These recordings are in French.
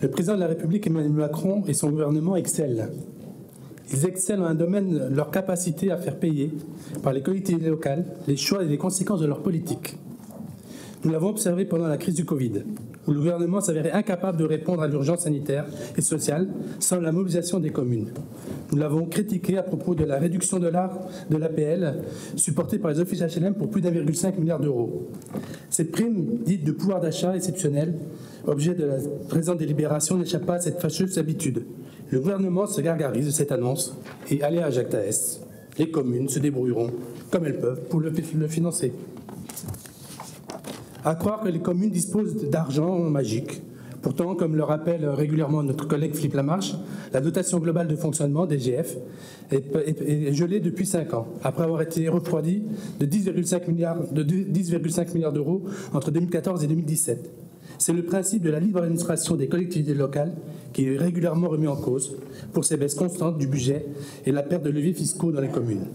Le président de la République, Emmanuel Macron, et son gouvernement excellent. Ils excellent dans un domaine, leur capacité à faire payer par les collectivités locales les choix et les conséquences de leur politique. Nous l'avons observé pendant la crise du Covid, où le gouvernement s'avérait incapable de répondre à l'urgence sanitaire et sociale sans la mobilisation des communes. Nous l'avons critiqué à propos de la réduction de l'APL supportée par les offices HLM pour plus d'1,5 milliard d'euros. Cette prime dite de pouvoir d'achat exceptionnel, objet de la présente délibération, n'échappe pas à cette fâcheuse habitude. Le gouvernement se gargarise de cette annonce et allez à Jacques Taès. Les communes se débrouilleront comme elles peuvent pour le financer. À croire que les communes disposent d'argent magique. Pourtant, comme le rappelle régulièrement notre collègue Philippe Lamarche, la dotation globale de fonctionnement, DGF, est gelée depuis 5 ans, après avoir été refroidie de 10,5 milliards d'euros entre 2014 et 2017. C'est le principe de la libre administration des collectivités locales qui est régulièrement remis en cause pour ces baisses constantes du budget et la perte de leviers fiscaux dans les communes.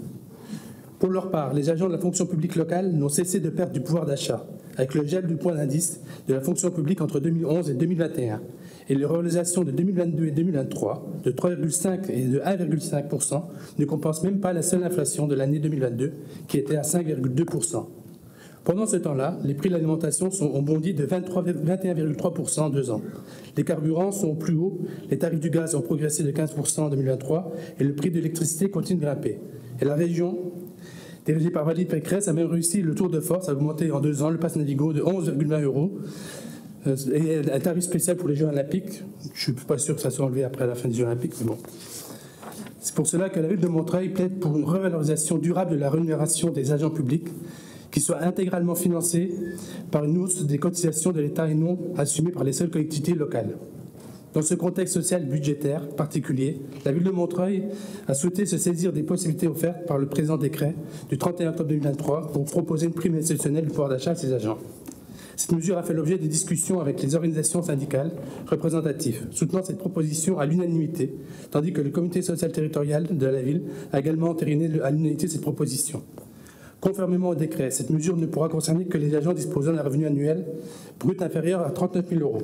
Pour leur part, les agents de la fonction publique locale n'ont cessé de perdre du pouvoir d'achat, avec le gel du point d'indice de la fonction publique entre 2011 et 2021, et les revalorisations de 2022 et 2023 de 3,5 et de 1,5% ne compensent même pas la seule inflation de l'année 2022, qui était à 5,2%. Pendant ce temps-là, les prix de l'alimentation ont bondi de 21,3% en 2 ans. Les carburants sont au plus haut, les tarifs du gaz ont progressé de 15% en 2023 et le prix de l'électricité continue de grimper. Et la région, dirigée par Valérie Pécresse, a même réussi le tour de force à augmenter en 2 ans le pass Navigo de 11,20 € et un tarif spécial pour les Jeux Olympiques. Je ne suis pas sûr que ça soit enlevé après la fin des Jeux Olympiques, mais bon. C'est pour cela que la ville de Montreuil plaide pour une revalorisation durable de la rémunération des agents publics qui soit intégralement financée par une hausse des cotisations de l'État et non assumée par les seules collectivités locales. Dans ce contexte social et budgétaire particulier, la ville de Montreuil a souhaité se saisir des possibilités offertes par le présent décret du 31 octobre 2023 pour proposer une prime exceptionnelle du pouvoir d'achat à ses agents. Cette mesure a fait l'objet de discussions avec les organisations syndicales représentatives, soutenant cette proposition à l'unanimité, tandis que le comité social territorial de la ville a également entériné à l'unanimité cette proposition. Conformément au décret, cette mesure ne pourra concerner que les agents disposant d'un revenu annuel brut inférieur à 39 000 €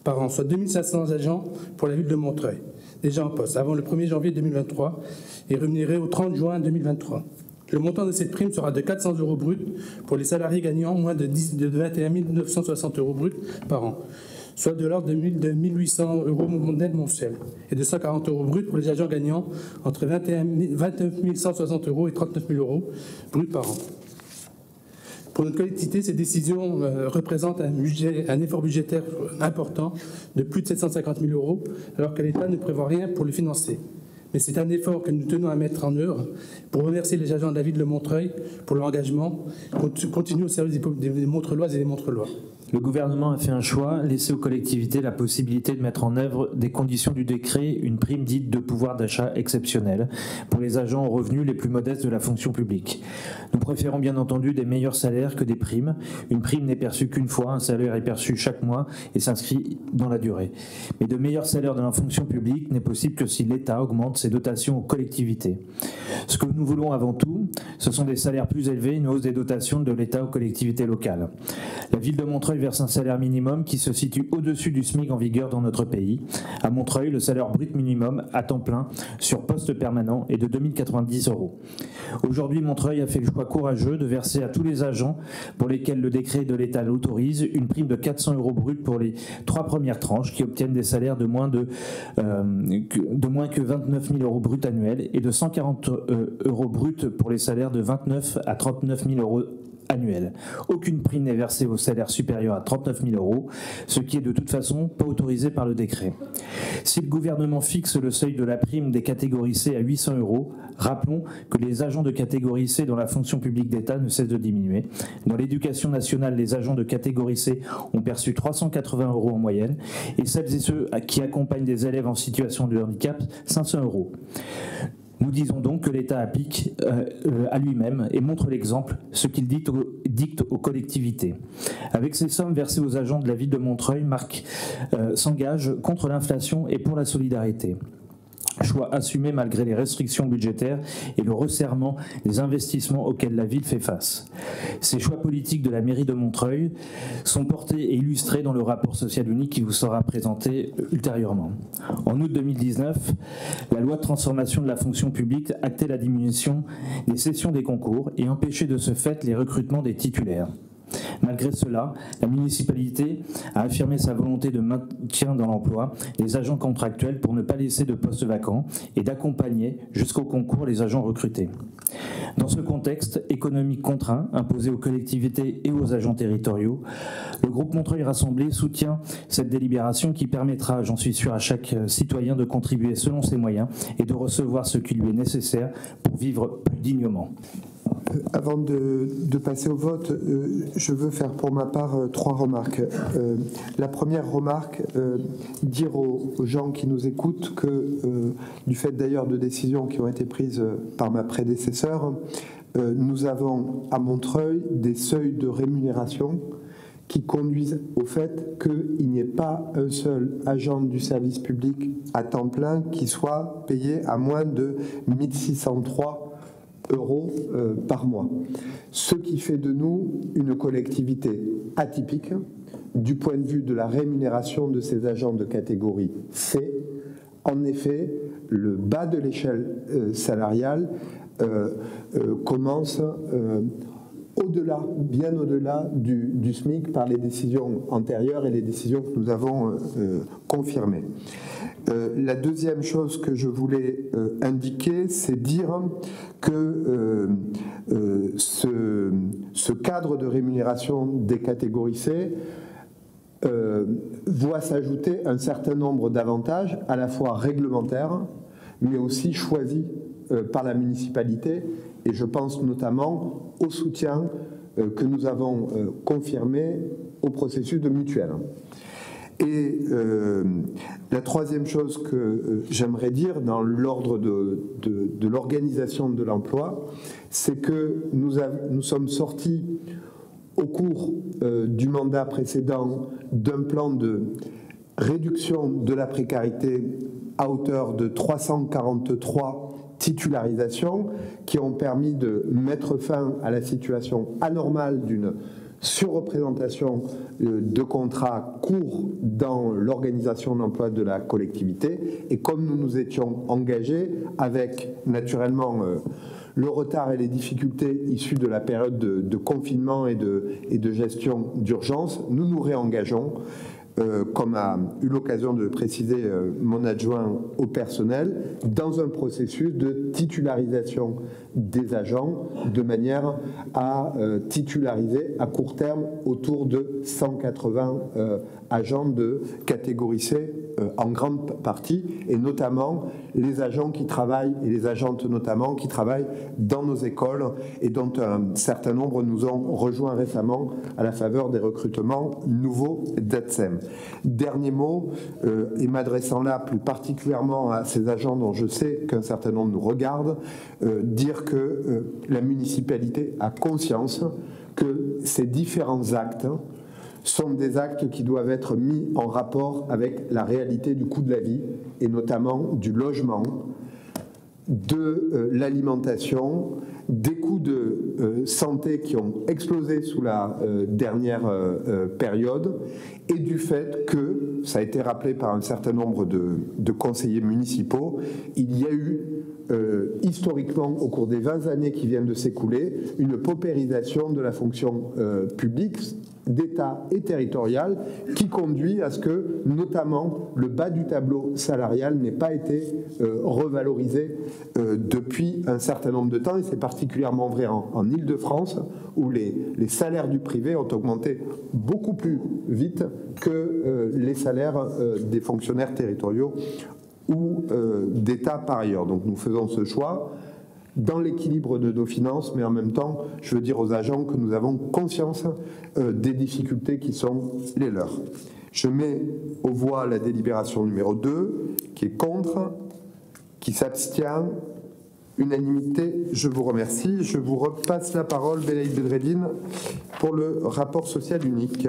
par an, soit 2 500 agents pour la ville de Montreuil, déjà en poste avant le 1er janvier 2023 et rémunérés au 30 juin 2023. Le montant de cette prime sera de 400 € bruts pour les salariés gagnant moins de 21 960 € bruts par an, soit de l'ordre de 1 800 € net mensuel, et de 140 € bruts pour les agents gagnant entre 29 160 € et 39 000 € bruts par an. Pour notre collectivité, ces décisions représentent un effort budgétaire important de plus de 750 000 €, alors que l'État ne prévoit rien pour le financer. Mais c'est un effort que nous tenons à mettre en œuvre pour remercier les agents de la ville de Montreuil pour leur engagement continu au service des Montreuiloises et des Montreuilois. Le gouvernement a fait un choix, laisser aux collectivités la possibilité de mettre en œuvre des conditions du décret, une prime dite de pouvoir d'achat exceptionnelle pour les agents aux revenus les plus modestes de la fonction publique. Nous préférons bien entendu des meilleurs salaires que des primes. Une prime n'est perçue qu'une fois, un salaire est perçu chaque mois et s'inscrit dans la durée. Mais de meilleurs salaires dans la fonction publique n'est possible que si l'État augmente ses dotations aux collectivités. Ce que nous voulons avant tout, ce sont des salaires plus élevés, une hausse des dotations de l'État aux collectivités locales. La ville de Montreuil verse un salaire minimum qui se situe au-dessus du SMIC en vigueur dans notre pays. À Montreuil, le salaire brut minimum à temps plein sur poste permanent est de 2 090 €. Aujourd'hui, Montreuil a fait le choix courageux de verser à tous les agents pour lesquels le décret de l'État l'autorise une prime de 400 € bruts pour les 3 premières tranches qui obtiennent des salaires de moins que 29 000 € bruts annuels et de 140 € bruts pour les salaires de 29 à 39 000 € annuel. Aucune prime n'est versée aux salaires supérieurs à 39 000 €, ce qui est de toute façon pas autorisé par le décret. Si le gouvernement fixe le seuil de la prime des catégories C à 800 €, rappelons que les agents de catégorie C dans la fonction publique d'État ne cessent de diminuer. Dans l'éducation nationale, les agents de catégorie C ont perçu 380 € en moyenne et celles et ceux qui accompagnent des élèves en situation de handicap, 500 €. Nous disons donc que l'État applique à lui-même et montre l'exemple, ce qu'il dicte aux collectivités. Avec ces sommes versées aux agents de la ville de Montreuil, Marc s'engage contre l'inflation et pour la solidarité. choix assumé malgré les restrictions budgétaires et le resserrement des investissements auxquels la ville fait face. Ces choix politiques de la mairie de Montreuil sont portés et illustrés dans le rapport social unique qui vous sera présenté ultérieurement. En août 2019, la loi de transformation de la fonction publique actait la diminution des sessions des concours et empêchait de ce fait les recrutements des titulaires. Malgré cela, la municipalité a affirmé sa volonté de maintien dans l'emploi des agents contractuels pour ne pas laisser de postes vacants et d'accompagner jusqu'au concours les agents recrutés. Dans ce contexte économique contraint imposé aux collectivités et aux agents territoriaux, le groupe Montreuil Rassemblée soutient cette délibération qui permettra, j'en suis sûr, à chaque citoyen de contribuer selon ses moyens et de recevoir ce qui lui est nécessaire pour vivre plus dignement. Avant de passer au vote, je veux faire pour ma part 3 remarques. La première remarque, dire aux gens qui nous écoutent que, du fait d'ailleurs de décisions qui ont été prises par ma prédécesseur, nous avons à Montreuil des seuils de rémunération qui conduisent au fait qu'il n'y ait pas un seul agent du service public à temps plein qui soit payé à moins de 1603 euros par mois. Ce qui fait de nous une collectivité atypique du point de vue de la rémunération de ces agents de catégorie C. En effet, le bas de l'échelle salariale commence au-delà, bien au-delà du SMIC par les décisions antérieures et les décisions que nous avons confirmées. La deuxième chose que je voulais indiquer, c'est dire que ce cadre de rémunération des catégories C voit s'ajouter un certain nombre d'avantages, à la fois réglementaires, mais aussi choisis par la municipalité, et je pense notamment au soutien que nous avons confirmé au processus de mutuelle. Et la troisième chose que j'aimerais dire dans l'ordre de l'organisation de l'emploi, c'est que nous sommes sortis au cours du mandat précédent d'un plan de réduction de la précarité à hauteur de 343 titularisations qui ont permis de mettre fin à la situation anormale d'une surreprésentation de contrats courts dans l'organisation de l'emploi de la collectivité. Et comme nous nous étions engagés, avec naturellement le retard et les difficultés issues de la période de confinement et de gestion d'urgence, nous nous réengageons, comme a eu l'occasion de préciser mon adjoint au personnel, dans un processus de titularisation des agents, de manière à titulariser à court terme autour de 180 agents de catégorie C en grande partie, et notamment les agents qui travaillent, et les agentes notamment, qui travaillent dans nos écoles et dont un certain nombre nous ont rejoints récemment à la faveur des recrutements nouveaux d'ATSEM. Dernier mot, et m'adressant là plus particulièrement à ces agents dont je sais qu'un certain nombre nous regardent, dire que la municipalité a conscience que ces différents actes sont des actes qui doivent être mis en rapport avec la réalité du coût de la vie, et notamment du logement, de l'alimentation, des coûts de santé qui ont explosé sous la dernière période, et du fait que, ça a été rappelé par un certain nombre de conseillers municipaux, il y a eu historiquement, au cours des 20 années qui viennent de s'écouler, une paupérisation de la fonction publique, d'État et territorial, qui conduit à ce que, notamment, le bas du tableau salarial n'ait pas été revalorisé depuis un certain nombre de temps, et c'est particulièrement vrai en Île-de-France, où les salaires du privé ont augmenté beaucoup plus vite que les salaires des fonctionnaires territoriaux ou d'État par ailleurs. Donc nous faisons ce choix dans l'équilibre de nos finances, mais en même temps, je veux dire aux agents que nous avons conscience des difficultés qui sont les leurs. Je mets aux voix la délibération numéro 2, qui est contre, qui s'abstient, unanimité. Je vous remercie. Je vous repasse la parole, Belaïd Bedreddine, pour le rapport social unique.